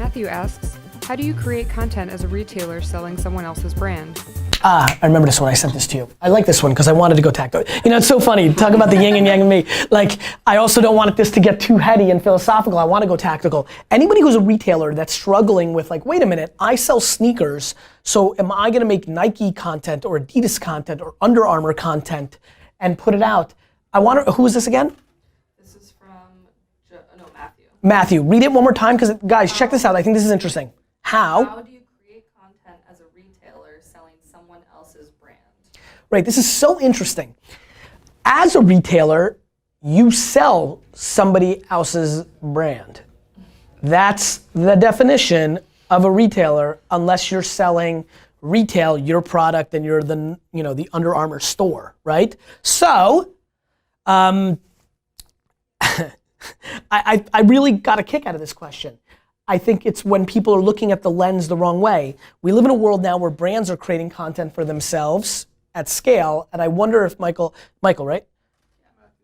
Matthew asks, how do you create content as a retailer selling someone else's brand? I remember this one, I sent this to you. I like this one because I wanted to go tactical. You know, it's so funny, talk about the yin and yang in me. Like, I also don't want this to get too heady and philosophical, I want to go tactical. Anybody who's a retailer that's struggling with like, wait a minute, I sell sneakers, so am I gonna make Nike content or Adidas content or Under Armour content and put it out? Who is this again? This is from, Matthew. Matthew, read it one more time, because guys, check this out, I think this is interesting. How do you create content as a retailer selling someone else's brand? Right, this is so interesting. As a retailer, you sell somebody else's brand. That's the definition of a retailer, unless you're selling retail, your product, and you're the Under Armour store, right? So, I really got a kick out of this question. I think it's when people are looking at the lens the wrong way. We live in a world now where brands are creating content for themselves at scale, and I wonder if Michael, right?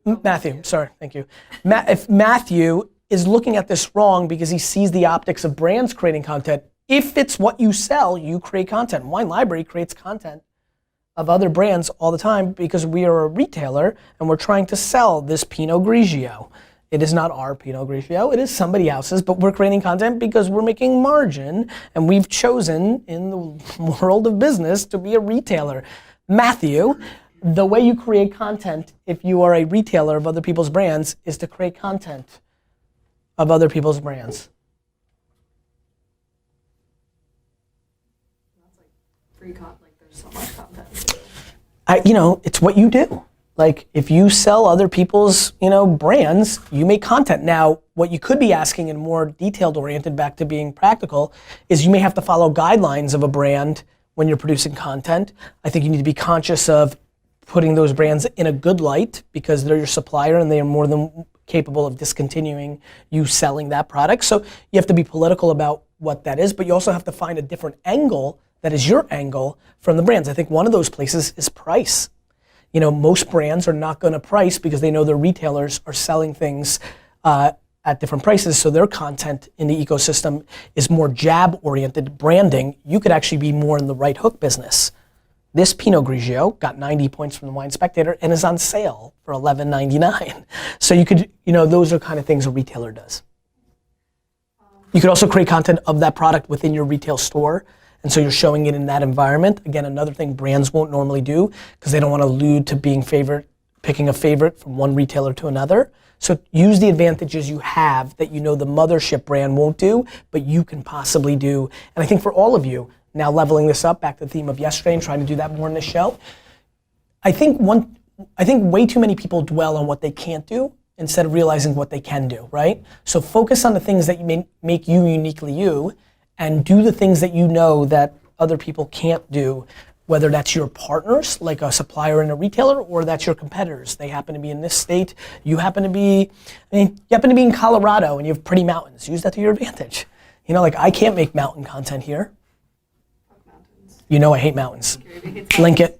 Yeah, Matthew, sorry, thank you. If Matthew is looking at this wrong because he sees the optics of brands creating content, if it's what you sell, you create content. Wine Library creates content of other brands all the time because we are a retailer and we're trying to sell this Pinot Grigio. It is not our Pinot Grigio, it is somebody else's, but we're creating content because we're making margin, and we've chosen in the world of business to be a retailer. Matthew, the way you create content if you are a retailer of other people's brands is to create content of other people's brands. That's like free content, like there's so much content. It's what you do. Like, if you sell other people's, brands, you make content. Now, what you could be asking in more detailed oriented, back to being practical, is you may have to follow guidelines of a brand when you're producing content. I think you need to be conscious of putting those brands in a good light because they're your supplier and they are more than capable of discontinuing you selling that product. So you have to be political about what that is, but you also have to find a different angle that is your angle from the brands. I think one of those places is price. Most brands are not gonna price because they know their retailers are selling things at different prices, so their content in the ecosystem is more jab-oriented branding. You could actually be more in the right hook business. This Pinot Grigio got 90 points from the Wine Spectator and is on sale for $11.99. So you could, those are kind of things a retailer does. You could also create content of that product within your retail store. And so you're showing it in that environment. Again, another thing brands won't normally do because they don't want to allude to picking a favorite from one retailer to another. So use the advantages you have that the mothership brand won't do, but you can possibly do. And I think for all of you, now leveling this up, back to the theme of yesterday and trying to do that more in this show, I think way too many people dwell on what they can't do instead of realizing what they can do, right? So focus on the things that make you uniquely you, and do the things that that other people can't do, whether that's your partners, like a supplier and a retailer, or that's your competitors. They happen to be in this state, you happen to be in Colorado and you have pretty mountains. Use that to your advantage. I can't make mountain content here. Fuck mountains. I hate mountains. GaryVee hates Link it.